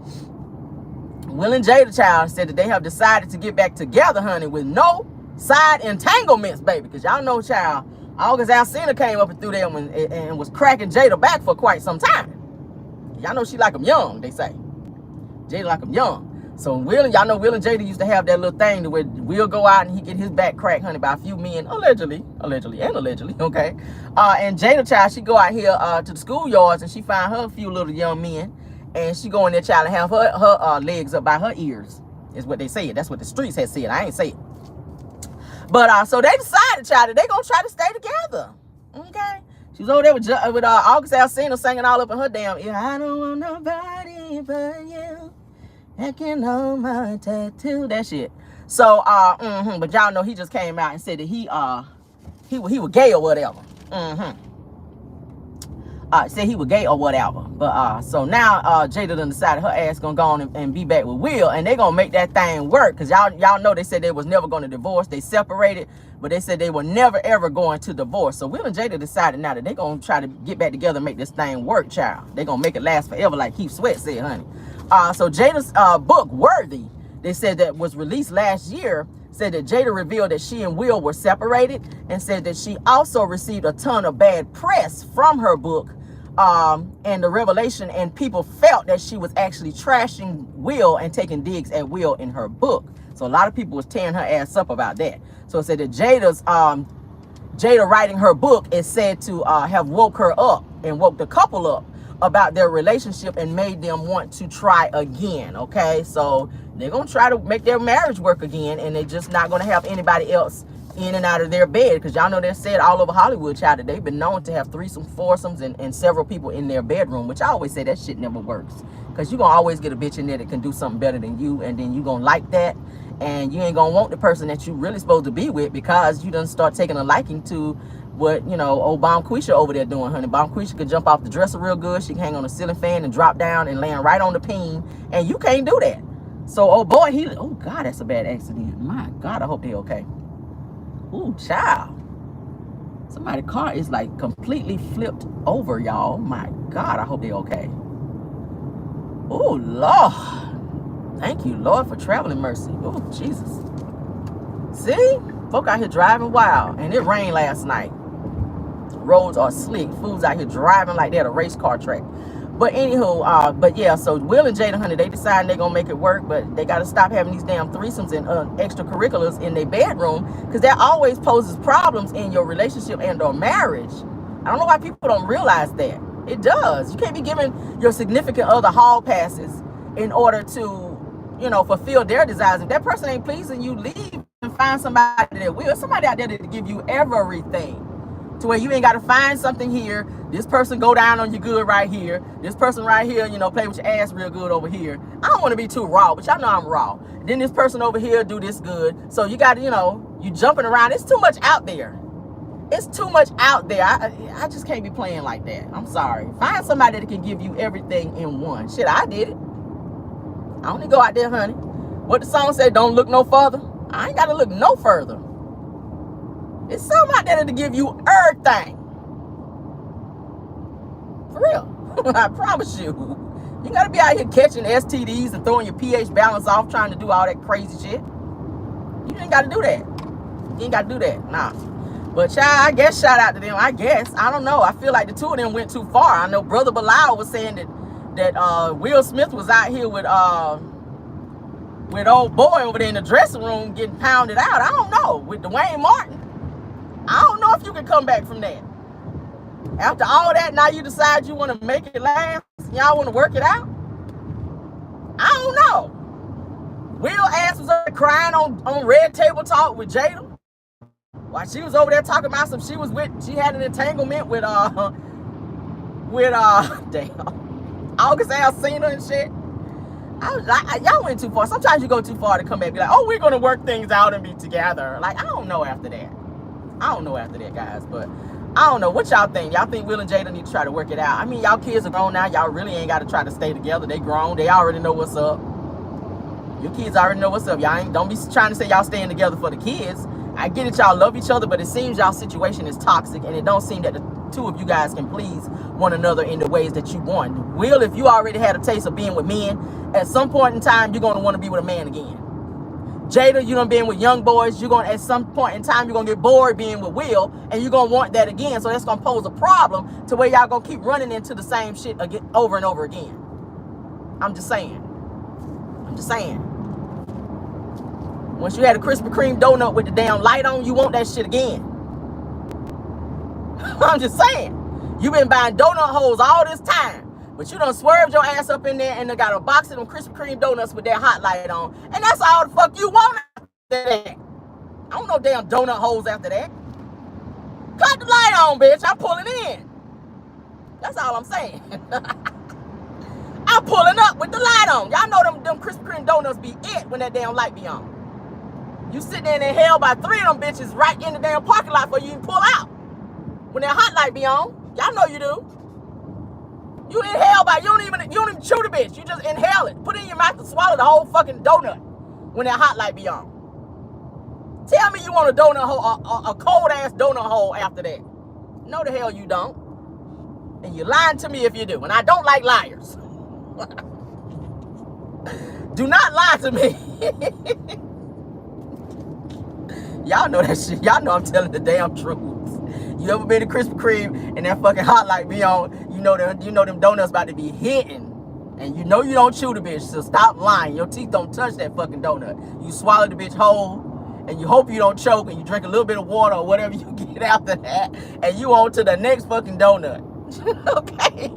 Will and Jada, child, said that they have decided to get back together, honey, with no side entanglements, baby. Because y'all know, child, August Alsina came up and through there and was cracking Jada back for quite some time. Y'all know she like them young, they say. Jada like them young. So y'all know Will and Jada used to have that little thing where Will go out and he get his back cracked, honey, by a few men, allegedly, okay? And Jada, child, she go out here to the schoolyards and she find her a few little young men, and she go in there, child, and have her legs up by her ears, is what they said. That's what the streets had said. I ain't say it. But so they decided, child, that they gonna try to stay together, okay? She was over there with August Alsina singing all up in her damn ear. I don't want nobody but you. I can hold my tattoo. That shit. So, but y'all know he just came out and said that he was gay or whatever. Said he was gay or whatever. But so now Jada done decided her ass gonna go on and be back with Will, and they gonna make that thing work. Cause y'all know they said they was never gonna divorce. They separated, but they said they were never ever going to divorce. So Will and Jada decided now that they gonna try to get back together and make this thing work, child. They gonna make it last forever, like Keith Sweat said, honey. So Jada's book, Worthy, they said that was released last year, said that Jada revealed that she and Will were separated, and said that she also received a ton of bad press from her book and the revelation, and people felt that she was actually trashing Will and taking digs at Will in her book. So a lot of people was tearing her ass up about that. So it said that Jada writing her book is said to have woke her up and woke the couple up about their relationship and made them want to try again. Okay, so they're gonna try to make their marriage work again, and they're just not gonna have anybody else in and out of their bed, because y'all know they're said all over Hollywood, child, that they've been known to have threesome, foursomes, and several people in their bedroom, which I always say that shit never works, because you're gonna always get a bitch in there that can do something better than you, and then you gonna like that, and you ain't gonna want the person that you really supposed to be with, because you done start taking a liking to what, you know, old Bomb Quisha over there doing, honey. Bomb Quisha could jump off the dresser real good. She can hang on the ceiling fan and drop down and land right on the peen, and you can't do that. So, oh boy, oh God, that's a bad accident. My God, I hope they okay. Ooh, child. Somebody's car is like completely flipped over, y'all. My God, I hope they okay. Oh, Lord. Thank you, Lord, for traveling mercy. Oh, Jesus. See? Folk out here driving wild. And it rained last night. Roads are slick. Fools out here driving like they're at a race car track. But anywho, but yeah, so Will and Jada, honey, they decided they're gonna make it work, but they gotta stop having these damn threesomes and extracurriculars in their bedroom, because that always poses problems in your relationship and or marriage. I don't know why people don't realize that. It does. You can't be giving your significant other hall passes in order to, you know, fulfill their desires. If that person ain't pleasing you, leave and find somebody that will. Somebody out there to give you everything, to where you ain't got to find something here. This person go down on you good right here. This person right here, you know, play with your ass real good over here. I don't want to be too raw, but y'all know I'm raw. Then this person over here do this good. So you got to, you know, you jumping around. It's too much out there. It's too much out there. I just can't be playing like that. I'm sorry. Find somebody that can give you everything in one. Shit, I did it. I only go out there, honey. What the song said, don't look no further. I ain't got to look no further. It's something out there to give you everything. For real. I promise you. You got to be out here catching STDs and throwing your pH balance off, trying to do all that crazy shit. You ain't got to do that. You ain't got to do that. Nah. But child, I guess shout out to them. I guess. I don't know. I feel like the two of them went too far. I know Brother Bilal was saying that Will Smith was out here with old boy over there in the dressing room getting pounded out. I don't know. With Dwayne Martin. I don't know if you can come back from that. After all that, now you decide you want to make it last. Y'all want to work it out? I don't know. Will ass was up crying on Red Table Talk with Jada. While she was over there talking about she had an entanglement with damn, August Alsina and shit. I was like, y'all went too far. Sometimes you go too far to come back and be like, oh, we're gonna work things out and be together. Like, I don't know after that. I don't know after that, guys. But I don't know what y'all think. Y'all think Will and Jada need to try to work it out? I mean, y'all kids are grown now. Y'all really ain't got to try to stay together. They grown. They already know what's up. Your kids already know what's up. Y'all ain't, don't be trying to say y'all staying together for the kids. I get it, y'all love each other, but it seems y'all situation is toxic, and it don't seem that the two of you guys can please one another in the ways that you want. Will, if you already had a taste of being with men, at some point in time, you're going to want to be with a man again. Jada, you done been with young boys. You're going to, at some point in time, you're going to get bored being with Will, and you're going to want that again. So that's going to pose a problem to where y'all going to keep running into the same shit again, over and over again. I'm just saying. I'm just saying. Once you had a Krispy Kreme donut with the damn light on, you want that shit again. I'm just saying. You've been buying donut holes all this time, but you done swerved your ass up in there and they got a box of them Krispy Kreme donuts with that hot light on. And that's all the fuck you want after that. I don't know damn donut holes after that. Cut the light on, bitch. I'm pulling in. That's all I'm saying. I'm pulling up with the light on. Y'all know them Krispy Kreme donuts be it when that damn light be on. You sitting there in hell by 3 of them bitches right in the damn parking lot before you even pull out. When that hot light be on, y'all know you do. You inhale by, you don't even chew the bitch. You just inhale it. Put it in your mouth and swallow the whole fucking donut when that hot light be on. Tell me you want a donut hole, a cold ass donut hole after that. No the hell you don't. And you're lying to me if you do. And I don't like liars. Do not lie to me. Y'all know that shit. Y'all know I'm telling the damn truth. You ever been to Krispy Kreme and that fucking hot light be on? You know them donuts about to be hitting. And you know you don't chew the bitch, so stop lying. Your teeth don't touch that fucking donut. You swallow the bitch whole, and you hope you don't choke, and you drink a little bit of water or whatever you get after that, and you on to the next fucking donut. Okay?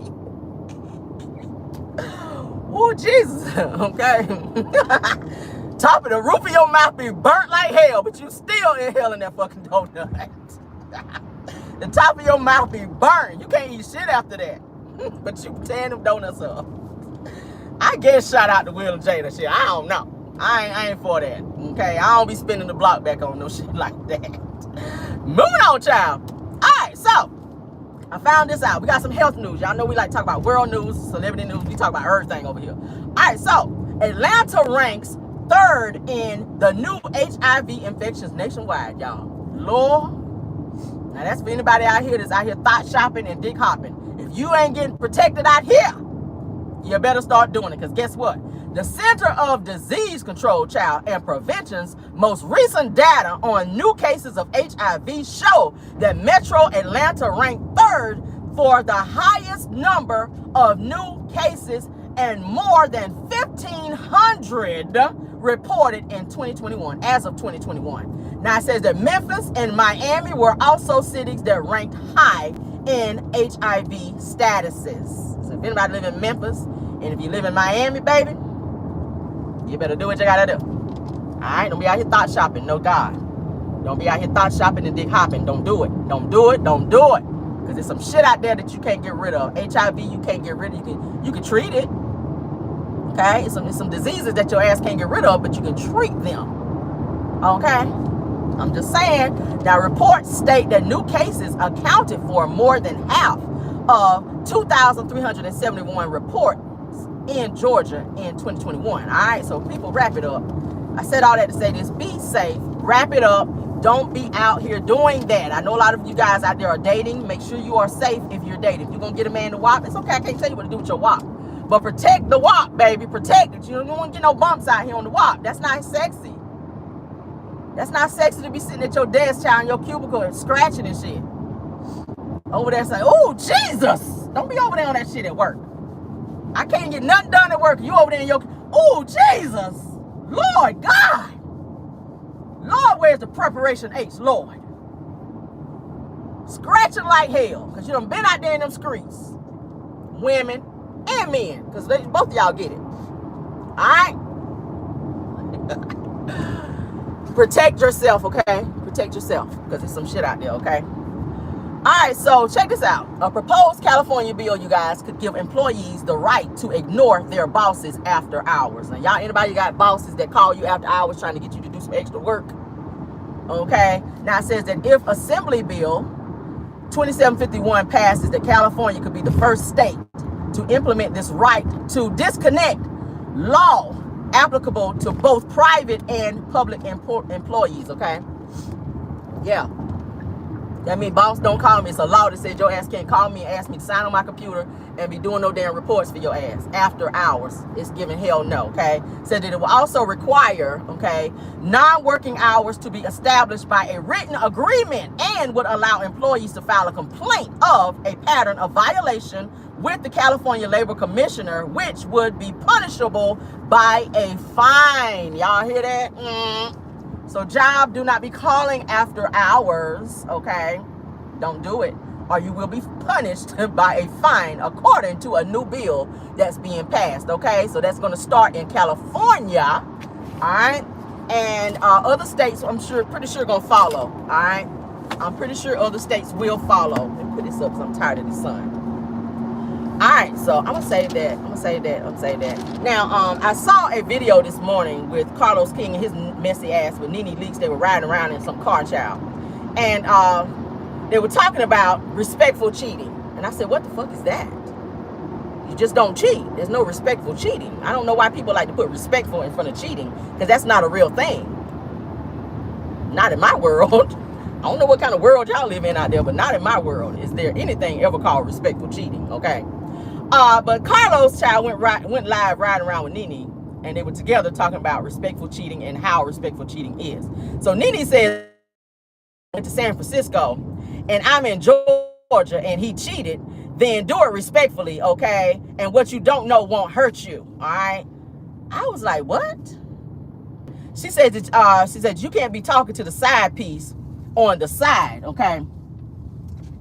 Oh, Jesus. Okay? Top of the roof of your mouth be burnt like hell, but you still inhaling that fucking donut. The top of your mouth be burnt. You can't eat shit after that. But you tearing them donuts up. I guess shout out to Will and Jada shit. I don't know. I ain't for that. Okay? I don't be spinning the block back on no shit like that. Moving on, child. Alright, so I found this out. We got some health news. Y'all know we like to talk about world news, celebrity news. We talk about everything over here. Alright, so Atlanta ranks 3rd in the new HIV infections nationwide, y'all. Lord. Now that's for anybody out here that's out here thought shopping and dick hopping. If you ain't getting protected out here, you better start doing it. Because guess what? The Center of Disease Control, Child, and Prevention's most recent data on new cases of HIV show that Metro Atlanta ranked 3rd for the highest number of new cases and more than 1,500 reported in 2021, as of 2021. Now it says that Memphis and Miami were also cities that ranked high in HIV statuses. So if anybody live in Memphis, and if you live in Miami, baby, you better do what you gotta do. Alright, don't be out here thought shopping, no God. Don't be out here thought shopping and dick hopping. Don't do it. Don't do it. Don't do it. Because there's some shit out there that you can't get rid of. HIV, you can't get rid of. You can treat it. Okay? It's some diseases that your ass can't get rid of, but you can treat them. Okay? I'm just saying. Now, reports state that new cases accounted for more than half of 2,371 reports in Georgia in 2021. All right? So, people, wrap it up. I said all that to say this. Be safe. Wrap it up. Don't be out here doing that. I know a lot of you guys out there are dating. Make sure you are safe if you're dating. If you're going to get a man to WAP, it's okay. I can't tell you what to do with your WAP. But protect the WAP, baby. Protect it. You don't want to get no bumps out here on the WAP. That's not sexy. That's not sexy to be sitting at your desk, child, in your cubicle and scratching and shit. Over there saying, oh, Jesus. Don't be over there on that shit at work. I can't get nothing done at work. You over there in your, oh, Jesus. Lord God. Lord, where's the preparation H, Lord? Scratching like hell. Because you done been out there in them streets. Women and men. Because both of y'all get it. Alright? Protect yourself, okay? Protect yourself. Because there's some shit out there, okay? Alright, so check this out. A proposed California bill, you guys, could give employees the right to ignore their bosses after hours. Now, y'all, anybody got bosses that call you after hours trying to get you to do some extra work? Okay? Now, it says that if Assembly Bill 2751 passes, that California could be the first state to implement this right to disconnect law applicable to both private and public employees, okay? Yeah. That means boss don't call me. It's a law that says your ass can't call me and ask me to sign on my computer and be doing no damn reports for your ass after hours. It's giving hell no, okay? Said that it will also require, okay, non-working hours to be established by a written agreement and would allow employees to file a complaint of a pattern of violation with the California Labor Commissioner, which would be punishable by a fine. Y'all hear that? So job, do not be calling after hours, okay? Don't do it, or you will be punished by a fine according to a new bill that's being passed, okay? So that's going to start in California, all right? And other states, I'm pretty sure going to follow, all right? I'm pretty sure other states will follow. Let me put this up because I'm tired of the sun. All right, so I'm gonna say that. Now, I saw a video this morning with Carlos King and his messy ass with Nene Leakes. They were riding around in some car, child, and they were talking about respectful cheating. And I said, what the fuck is that? You just don't cheat. There's no respectful cheating. I don't know why people like to put respectful in front of cheating, because that's not a real thing. Not in my world. I don't know what kind of world y'all live in out there, but not in my world is there anything ever called respectful cheating, okay? But Carlos child went live riding around with Nene, and they were together talking about respectful cheating and how respectful cheating is. So Nene said, I went to San Francisco and I'm in Georgia and he cheated, then do it respectfully, okay? And what you don't know won't hurt you, all right? I was like, what? She said that, you can't be talking to the side piece on the side, okay?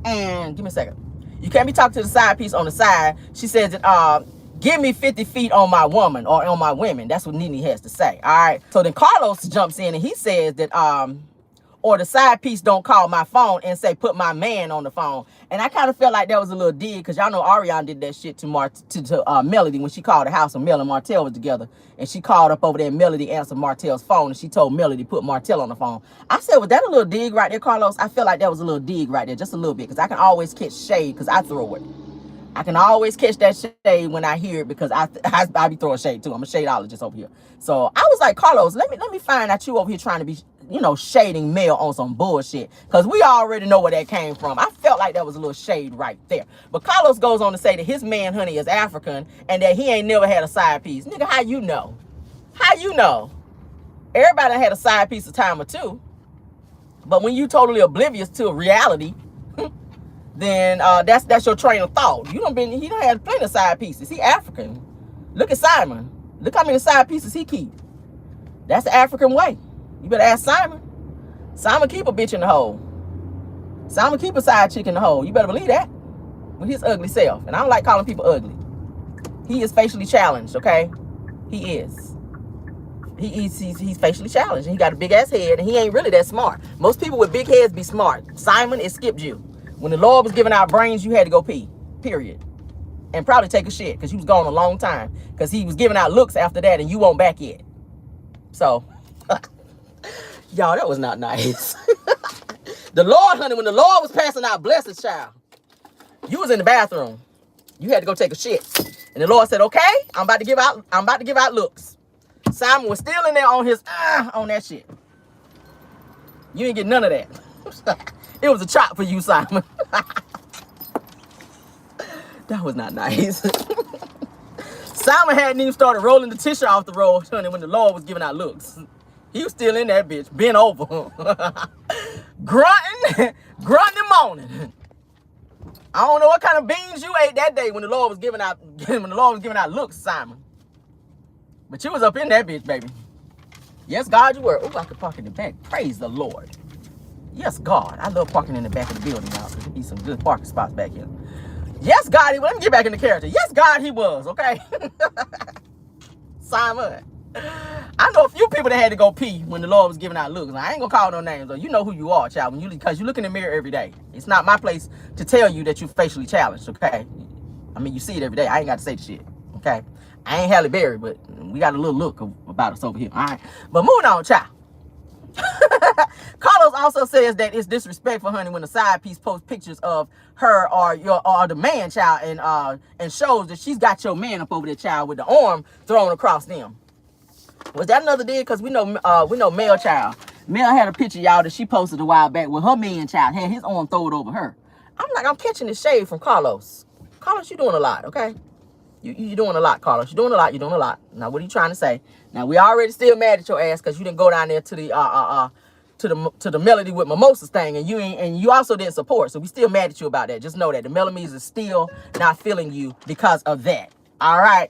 And give me a second. You can't be talking to the side piece on the side. She says that, give me 50 feet on my woman or on my women. That's what Nene has to say, all right? So then Carlos jumps in and he says that, or the side piece don't call my phone and say, put my man on the phone. And I kind of felt like that was a little dig, because y'all know Ariana did that shit to Melody when she called the house and Mel and Martell was together. And she called up over there and Melody answered Martell's phone and she told Melody to put Martell on the phone. I said, was that a little dig right there, Carlos? I feel like that was a little dig right there, just a little bit, because I can always catch shade because I throw it. I can always catch that shade when I hear it, because I be throwing shade too. I'm a shadeologist over here. So I was like, Carlos, let me find out you over here trying to be, you know, shading Mel on some bullshit, because we already know where that came from. I felt like that was a little shade right there. But Carlos goes on to say that his man, honey, is African and that he ain't never had a side piece. Nigga, how you know? How you know? Everybody had a side piece a time or two. But when you totally oblivious to reality, then that's your train of thought. He done had plenty of side pieces. He African. Look at Simon. Look how many side pieces he keep. That's the African way. You better ask Simon. Simon keep a bitch in the hole. Simon keep a side chick in the hole. You better believe that. With his ugly self. And I don't like calling people ugly. He is facially challenged, okay? He is. He's facially challenged. And he got a big ass head and he ain't really that smart. Most people with big heads be smart. Simon, it skipped you. When the Lord was giving out brains, you had to go pee. Period. And probably take a shit, because you was gone a long time. Because he was giving out looks after that and you won't back yet. So, y'all, that was not nice. The Lord, honey, when the Lord was passing out blessings, child, you was in the bathroom. You had to go take a shit. And the Lord said, okay, I'm about to give out looks. Simon was still in there on his, on that shit. You didn't get none of that. It was a chop for you, Simon. That was not nice. Simon hadn't even started rolling the tissue off the roll, honey, when the Lord was giving out looks. He was still in that bitch, bent over. grunting and moaning. I don't know what kind of beans you ate that day when the Lord was giving out looks, Simon. But you was up in that bitch, baby. Yes, God, you were. Oh, I could park in the back. Praise the Lord. Yes, God. I love parking in the back of the building now. There'll be some good parking spots back here. Yes, God, he was. Let me get back into character. Yes, God, he was. Okay. Simon. I know a few people that had to go pee when the Lord was giving out looks. Now, I ain't gonna call no names, though. You know who you are, child. Because you look in the mirror every day. It's not my place to tell you that you're facially challenged, okay? I mean, you see it every day. I ain't got to say the shit, okay? I ain't Halle Berry, but we got a little look about us over here, all right? But moving on, child. Carlos also says that it's disrespectful, honey, when the side piece posts pictures of her or the man child and shows that she's got your man up over the child with the arm thrown across them. Was that another dig? Because we know Mel child. Mel had a picture, y'all, that she posted a while back with her man child had his arm thrown over her. I'm like, I'm catching the shade from Carlos. Carlos, you doing a lot, okay? You doing a lot, Carlos. You're doing a lot. You're doing a lot. Now, what are you trying to say? Now, we already still mad at your ass because you didn't go down there to the Melody with Mimosas thing, and you also didn't support. So we still mad at you about that. Just know that the Melodies is still not feeling you because of that. All right.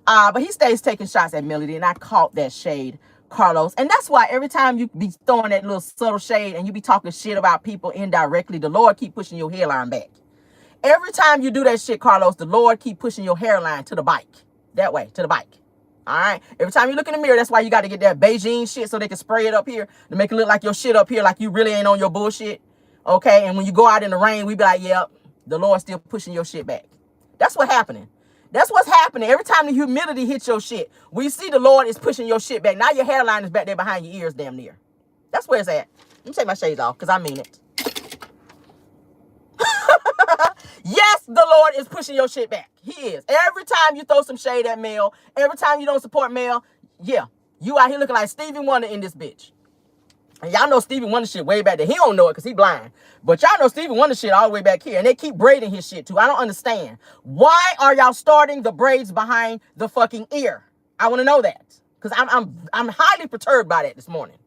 But he stays taking shots at Melody, and I caught that shade, Carlos. And that's why every time you be throwing that little subtle shade and you be talking shit about people indirectly, the Lord keep pushing your hairline back. Every time you do that shit, Carlos, the Lord keep pushing your hairline to the bike. That way, to the bike. All right? Every time you look in the mirror, that's why you got to get that Beijing shit so they can spray it up here to make it look like your shit up here like you really ain't on your bullshit. Okay? And when you go out in the rain, we be like, yep, the Lord's still pushing your shit back. That's what's happening. That's what's happening. Every time the humidity hits your shit, we see the Lord is pushing your shit back. Now your hairline is back there behind your ears damn near. That's where it's at. Let me take my shades off because I mean it. Yes, the Lord is pushing your shit back. He is. Every time you throw some shade at Mel, every time you don't support Mel, yeah, you out here looking like Stevie Wonder in this bitch. And y'all know Stevie Wonder shit way back there. He don't know it because he blind. But y'all know Stevie Wonder shit all the way back here. And they keep braiding his shit too. I don't understand. Why are y'all starting the braids behind the fucking ear? I want to know that. Because I'm highly perturbed by that this morning.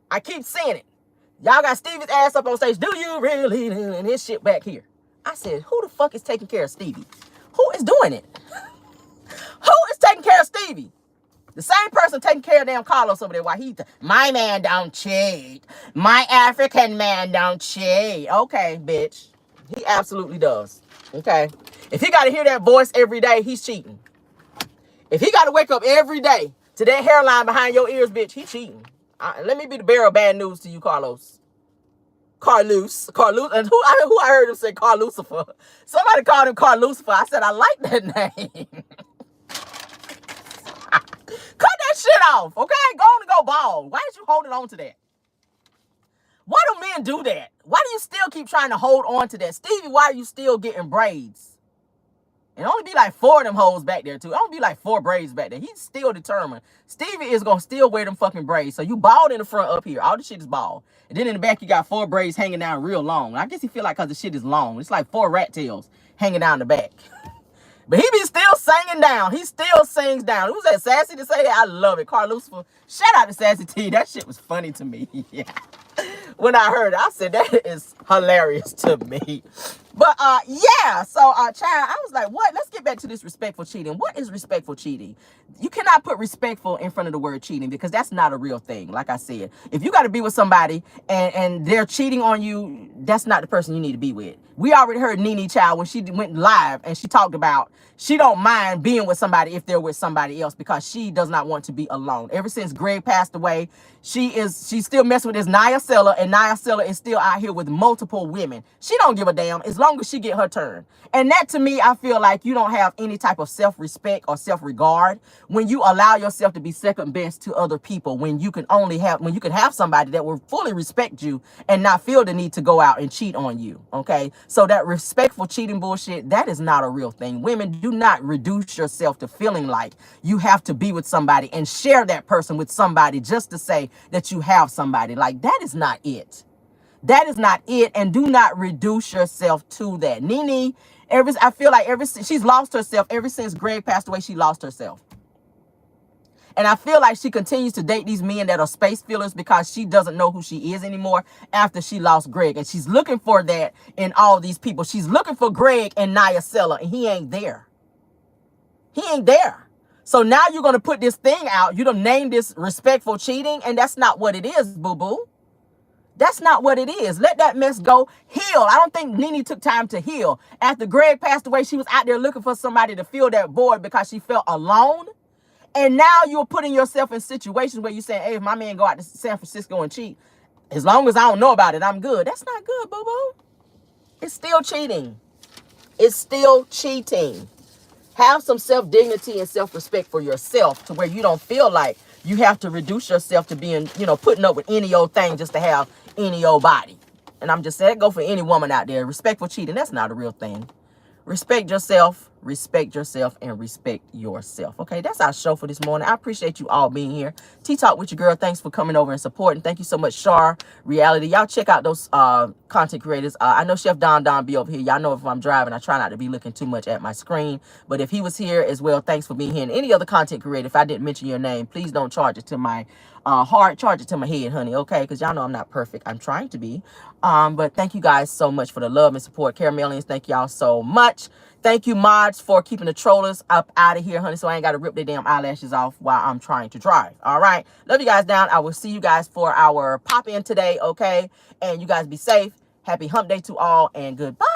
I keep seeing it. Y'all got Stevie's ass up on stage. Do you really? And his shit back here. I said, who the fuck is taking care of Stevie? Who is doing it? Who is taking care of Stevie? The same person taking care of damn Carlos over there while my man don't cheat. My African man don't cheat. Okay, bitch. He absolutely does. Okay. If he got to hear that voice every day, he's cheating. If he got to wake up every day to that hairline behind your ears, bitch, he cheating. Let me be the bearer of bad news to you, Carlos. Carlos, and who I heard him say Carl Lucifer. Somebody called him Carl Lucifer. I said, I like that name. Cut that shit off, okay? Go on and go bald. Why did you hold on to that? Why do men do that? Why do you still keep trying to hold on to that? Stevie, why are you still getting braids? And only be like 4 of them hoes back there, too. Only be like 4 braids back there. He's still determined. Stevie is going to still wear them fucking braids. So you bald in the front up here. All the shit is bald. And then in the back, you got 4 braids hanging down real long. I guess he feel like because the shit is long. It's like 4 rat tails hanging down the back. But he be still singing down. He still sings down. Who's that, Sassy to say that? I love it. Carl Lucifer. Shout out to Sassy T. That shit was funny to me. Yeah. When I heard it, I said, that is hilarious to me. But, yeah. So, child, I was like, what? Let's get back to this respectful cheating. What is respectful cheating? You cannot put respectful in front of the word cheating because that's not a real thing. Like I said, if you got to be with somebody and they're cheating on you, that's not the person you need to be with. We already heard Nene child when she went live and she talked about she don't mind being with somebody if they're with somebody else because she does not want to be alone. Ever since Greg passed away, she's still messing with this Nia Seller, and Nia Seller is still out here with multiple women. She don't give a damn as long as she get her turn. And that to me, I feel like you don't have any type of self-respect or self-regard when you allow yourself to be second best to other people, when you can have somebody that will fully respect you and not feel the need to go out and cheat on you. Okay. So that respectful cheating bullshit, that is not a real thing. Women, do not reduce yourself to feeling like you have to be with somebody and share that person with somebody just to say that you have somebody. Like, that is not it. That is not it. And do not reduce yourself to that. Nene, I feel like she's lost herself ever since Greg passed away. She lost herself. And I feel like she continues to date these men that are space fillers because she doesn't know who she is anymore after she lost Greg. And she's looking for that in all these people. She's looking for Greg and Nia Seller, and he ain't there. He ain't there. So now you're going to put this thing out. You done named this respectful cheating, and that's not what it is, boo-boo. That's not what it is. Let that mess go. Heal. I don't think Nene took time to heal. After Greg passed away, she was out there looking for somebody to fill that void because she felt alone. And now you're putting yourself in situations where you're saying, hey, if my man go out to San Francisco and cheat, as long as I don't know about it, I'm good. That's not good, boo-boo. It's still cheating. It's still cheating. Have some self-dignity and self-respect for yourself to where you don't feel like you have to reduce yourself to being, you know, putting up with any old thing just to have any old body. And I'm just saying, go for any woman out there. Respect for cheating. That's not a real thing. Respect yourself, and respect yourself. Okay, that's our show for this morning. I appreciate you all being here. Tea Talk with your girl. Thanks for coming over and supporting. Thank you so much, Shar Reality. Y'all check out those content creators. I know Chef Don be over here. Y'all know if I'm driving, I try not to be looking too much at my screen. But if he was here as well, thanks for being here. And any other content creator, if I didn't mention your name, please don't charge it to my heart, charge it to my head, honey. Okay, because y'all know I'm not perfect. I'm trying to be. But thank you guys so much for the love and support. Caramelians, thank y'all so much. Thank you, mods, for keeping the trollers up out of here, honey, so I ain't got to rip their damn eyelashes off while I'm trying to drive. All right. Love you guys down. I will see you guys for our pop-in today, okay? And you guys be safe. Happy hump day to all, and goodbye.